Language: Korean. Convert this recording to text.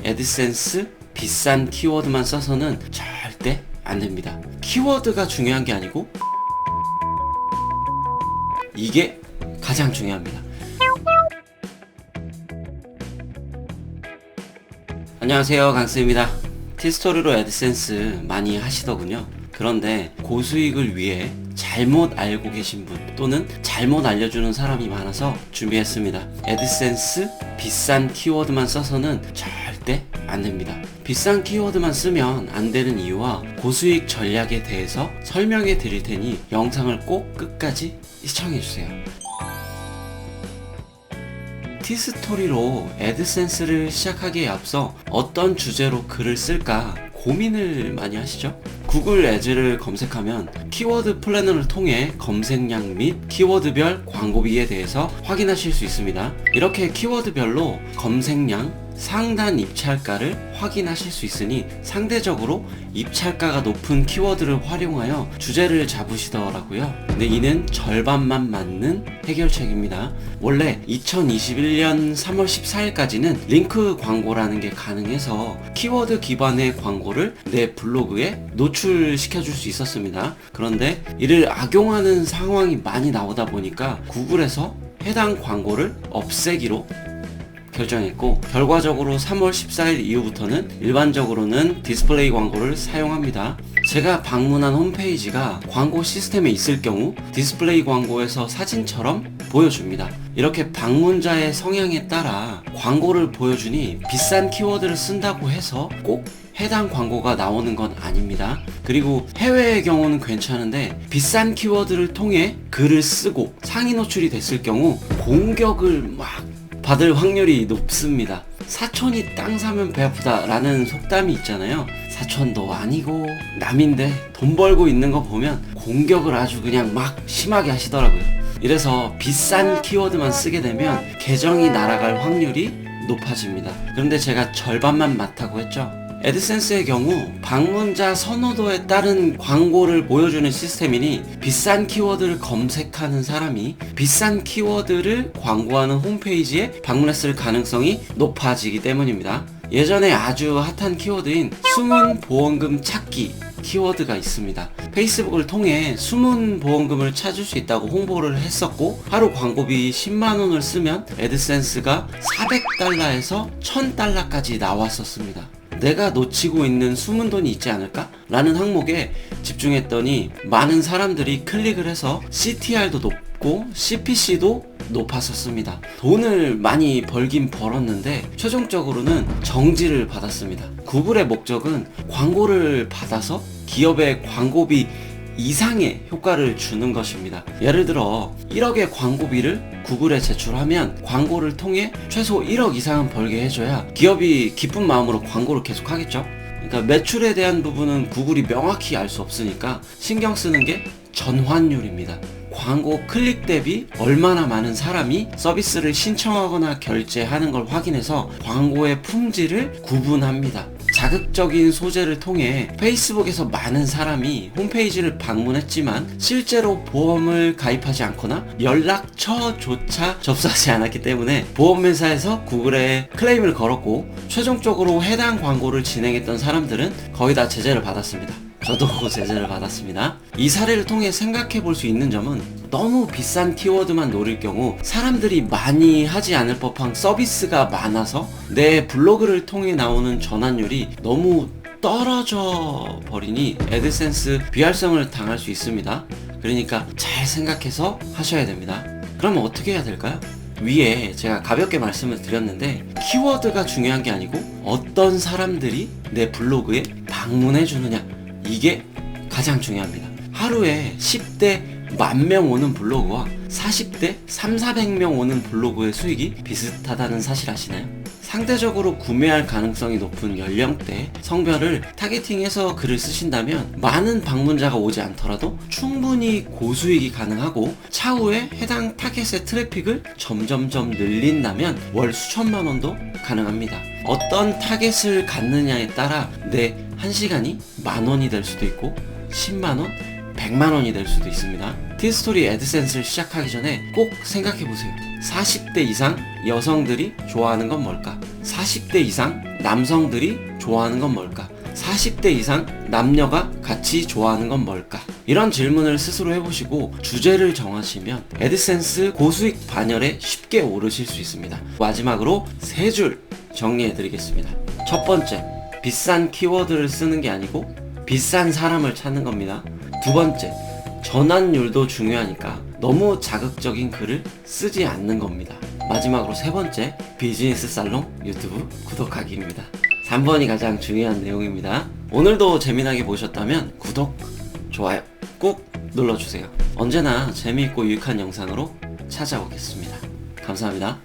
애드센스 비싼 키워드만 써서는 절대 안 됩니다. 키워드가 중요한 게 아니고 이게 가장 중요합니다. 안녕하세요, 강스입니다. 티스토리로 애드센스 많이 하시더군요. 그런데 고수익을 위해 잘못 알고 계신 분 또는 잘못 알려주는 사람이 많아서 준비했습니다. 애드센스 비싼 키워드만 써서는 절대 안 됩니다. 비싼 키워드만 쓰면 안 되는 이유와 고수익 전략에 대해서 설명해 드릴 테니 영상을 꼭 끝까지 시청해 주세요. 티스토리로 애드센스를 시작하기에 앞서 어떤 주제로 글을 쓸까 고민을 많이 하시죠? 구글 애즈를 검색하면 키워드 플래너를 통해 검색량 및 키워드별 광고비에 대해서 확인하실 수 있습니다. 이렇게 키워드별로 검색량, 상단 입찰가를 확인하실 수 있으니 상대적으로 입찰가가 높은 키워드를 활용하여 주제를 잡으시더라고요. 근데 이는 절반만 맞는 해결책입니다. 원래 2021년 3월 14일까지는 링크 광고라는 게 가능해서 키워드 기반의 광고를 내 블로그에 노출시켜 줄 수 있었습니다. 그런데 이를 악용하는 상황이 많이 나오다 보니까 구글에서 해당 광고를 없애기로 결정했고, 결과적으로 3월 14일 이후부터는 일반적으로는 디스플레이 광고를 사용합니다. 제가 방문한 홈페이지가 광고 시스템에 있을 경우 디스플레이 광고에서 사진처럼 보여줍니다. 이렇게 방문자의 성향에 따라 광고를 보여주니 비싼 키워드를 쓴다고 해서 꼭 해당 광고가 나오는 건 아닙니다. 그리고 해외의 경우는 괜찮은데 비싼 키워드를 통해 글을 쓰고 상위 노출이 됐을 경우 공격을 막 받을 확률이 높습니다. 사촌이 땅 사면 배 아프다 라는 속담이 있잖아요. 사촌도 아니고 남인데 돈 벌고 있는 거 보면 공격을 아주 그냥 막 심하게 하시더라고요. 이래서 비싼 키워드만 쓰게 되면 계정이 날아갈 확률이 높아집니다. 그런데 제가 절반만 맞다고 했죠. 애드센스의 경우 방문자 선호도에 따른 광고를 보여주는 시스템이니 비싼 키워드를 검색하는 사람이 비싼 키워드를 광고하는 홈페이지에 방문했을 가능성이 높아지기 때문입니다. 예전에 아주 핫한 키워드인 숨은 보험금 찾기 키워드가 있습니다. 페이스북을 통해 숨은 보험금을 찾을 수 있다고 홍보를 했었고, 하루 광고비 10만원을 쓰면 애드센스가 400달러에서 1000달러까지 나왔었습니다. 내가 놓치고 있는 숨은 돈이 있지 않을까? 라는 항목에 집중했더니 많은 사람들이 클릭을 해서 CTR도 높고 CPC도 높았었습니다. 돈을 많이 벌긴 벌었는데 최종적으로는 정지를 받았습니다. 구글의 목적은 광고를 받아서 기업의 광고비 이상의 효과를 주는 것입니다. 예를 들어 1억의 광고비를 구글에 제출하면 광고를 통해 최소 1억 이상은 벌게 해줘야 기업이 기쁜 마음으로 광고를 계속 하겠죠. 그러니까 매출에 대한 부분은 구글이 명확히 알 수 없으니까 신경 쓰는 게 전환율입니다. 광고 클릭 대비 얼마나 많은 사람이 서비스를 신청하거나 결제하는 걸 확인해서 광고의 품질을 구분합니다. 자극적인 소재를 통해 페이스북에서 많은 사람이 홈페이지를 방문했지만 실제로 보험을 가입하지 않거나 연락처조차 접수하지 않았기 때문에 보험회사에서 구글에 클레임을 걸었고, 최종적으로 해당 광고를 진행했던 사람들은 거의 다 제재를 받았습니다. 저도 제재를 받았습니다. 이 사례를 통해 생각해 볼 수 있는 점은 너무 비싼 키워드만 노릴 경우 사람들이 많이 하지 않을 법한 서비스가 많아서 내 블로그를 통해 나오는 전환율이 너무 떨어져 버리니 애드센스 비활성을 당할 수 있습니다. 그러니까 잘 생각해서 하셔야 됩니다. 그러면 어떻게 해야 될까요? 위에 제가 가볍게 말씀을 드렸는데 키워드가 중요한 게 아니고 어떤 사람들이 내 블로그에 방문해 주느냐, 이게 가장 중요합니다. 하루에 10대 10,000명 오는 블로그와 40대 3,400명 오는 블로그의 수익이 비슷하다는 사실 아시나요? 상대적으로 구매할 가능성이 높은 연령대, 성별을 타겟팅해서 글을 쓰신다면 많은 방문자가 오지 않더라도 충분히 고수익이 가능하고, 차후에 해당 타겟의 트래픽을 점점점 늘린다면 월 수천만 원도 가능합니다. 어떤 타겟을 갖느냐에 따라 내 1시간이 만원이 될 수도 있고 10만원, 100만원이 될 수도 있습니다. 티스토리 애드센스를 시작하기 전에 꼭 생각해보세요. 40대 이상 여성들이 좋아하는 건 뭘까? 40대 이상 남성들이 좋아하는 건 뭘까? 40대 이상 남녀가 같이 좋아하는 건 뭘까? 이런 질문을 스스로 해보시고 주제를 정하시면 애드센스 고수익 반열에 쉽게 오르실 수 있습니다. 마지막으로 3줄 정리해드리겠습니다. 첫 번째, 비싼 키워드를 쓰는 게 아니고 비싼 사람을 찾는 겁니다. 두 번째, 전환율도 중요하니까 너무 자극적인 글을 쓰지 않는 겁니다. 마지막으로 세 번째, 비즈니스 살롱 유튜브 구독하기입니다. 3번이 가장 중요한 내용입니다. 오늘도 재미나게 보셨다면 구독, 좋아요 꼭 눌러주세요. 언제나 재미있고 유익한 영상으로 찾아오겠습니다. 감사합니다.